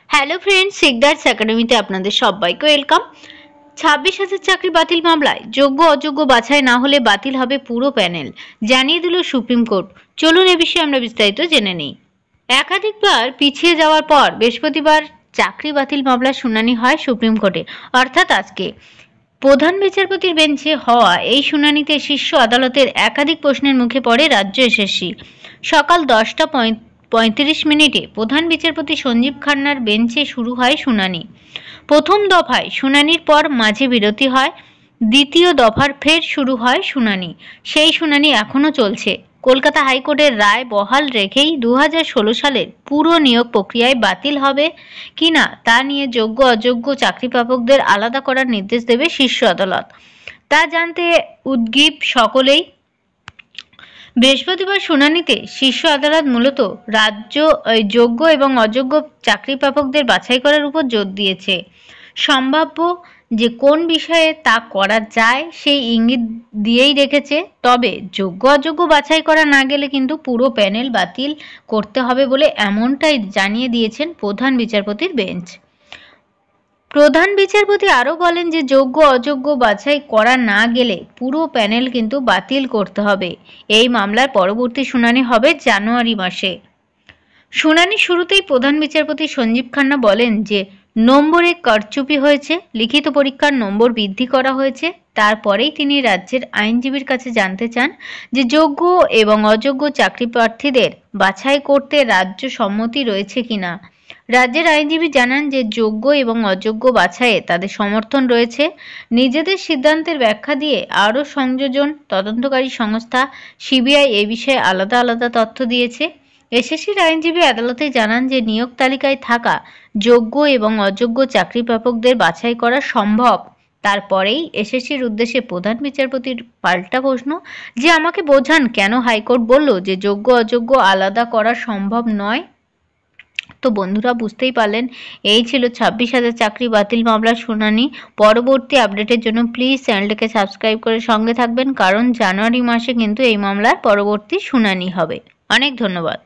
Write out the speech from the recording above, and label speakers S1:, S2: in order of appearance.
S1: Hello friends, সিকদার্স একাডেমিতে আপনাদের সবাইকে ওয়েলকাম। 26,000 চাকরি বাতিল মামলায় যোগ্য অযোগ্য বাছাই না হলে বাতিল হবে পুরো প্যানেল, জানিয়ে দিল সুপ্রিম কোর্ট। চলুন এ বিষয়ে আমরা বিস্তারিত জেনে নিই। একাধিকবার পিছিয়ে যাওয়ার পর বৃহস্পতিবার চাকরি বাতিল মামলার শুনানি হয় সুপ্রিম কোর্টে, অর্থাৎ আজকে। প্রধান বিচারপতির বেঞ্চে হওয়া এই শুনানিতে শীর্ষ আদালতের একাধিক প্রশ্নের মুখে পড়ে রাজ্য এসএসসি। সকাল 10:35 প্রধান বিচারপতি সঞ্জীব খান্নার বেঞ্চে শুরু হয় শুনানি। প্রথম দফায় শুনানির পর মাঝে বিরতি হয়, দ্বিতীয় দফার ফের শুরু হয় শুনানি। সেই শুনানি এখনও চলছে। কলকাতা হাইকোর্টের রায় বহাল রেখেই 2016 সালের পুরো নিয়োগ প্রক্রিয়ায় বাতিল হবে কিনা তা নিয়ে যোগ্য অযোগ্য চাকরি প্রাপকদের আলাদা করার নির্দেশ দেবে শীর্ষ আদালত, তা জানতে উদ্গ্রীব সকলেই। বৃহস্পতিবার শুনানিতে শীর্ষ আদালত মূলত রাজ্য যোগ্য এবং অযোগ্য চাকরি প্রাপকদের বাছাই করার উপর জোর দিয়েছে। সম্ভাব্য যে কোন বিষয়ে তা করা যায় সেই ইঙ্গিত দিয়েই রেখেছে। তবে যোগ্য অযোগ্য বাছাই করা না গেলে কিন্তু পুরো প্যানেল বাতিল করতে হবে বলে এমনটাই জানিয়ে দিয়েছেন প্রধান বিচারপতির বেঞ্চ। প্রধান বিচারপতি আরও বলেন যে যোগ্য অযোগ্য বাছাই করা না গেলে পুরো প্যানেল কিন্তু বাতিল করতে হবে। এই মামলার পরবর্তী শুনানি হবে জানুয়ারি মাসে। শুনানি শুরুতেই প্রধান বিচারপতি সঞ্জীব খান্না বলেন যে নম্বরে কারচুপি হয়েছে, লিখিত পরীক্ষার নম্বর বৃদ্ধি করা হয়েছে। তারপরেই তিনি রাজ্যের আইনজীবীর কাছে জানতে চান যে যোগ্য এবং অযোগ্য চাকরি প্রার্থীদের বাছাই করতে রাজ্য সম্মতি রয়েছে কিনা। রাজ্যের আইনজীবী জানান যে যোগ্য এবং অযোগ্য বাছাইয়ে তাদের সমর্থন রয়েছে। নিজেদের সিদ্ধান্তের ব্যাখ্যা দিয়ে আরও সংযোজন তদন্তকারী সংস্থা সিবিআই এ বিষয়ে আলাদা আলাদা তথ্য দিয়েছে। এসএসসির আইনজীবী আদালতে জানান যে নিয়োগ তালিকায় থাকা যোগ্য এবং অযোগ্য চাকরি প্রাপকদের বাছাই করা সম্ভব। তারপরেই এসএসসির উদ্দেশ্যে প্রধান বিচারপতির পাল্টা প্রশ্ন যে আমাকে বোঝান কেন হাইকোর্ট বলল যে যোগ্য অযোগ্য আলাদা করা সম্ভব নয়। তো বন্ধুরা, বুঝতেই পারলেন, এই ছিল 26,000 চাকরি বাতিল মামলার শুনানি। পরবর্তী আপডেটের জন্য প্লিজ চ্যানেলটাকে সাবস্ক্রাইব করে সঙ্গে থাকবেন, কারণ জানুয়ারি মাসে কিন্তু এই মামলার পরবর্তী শুনানি হবে। অনেক ধন্যবাদ।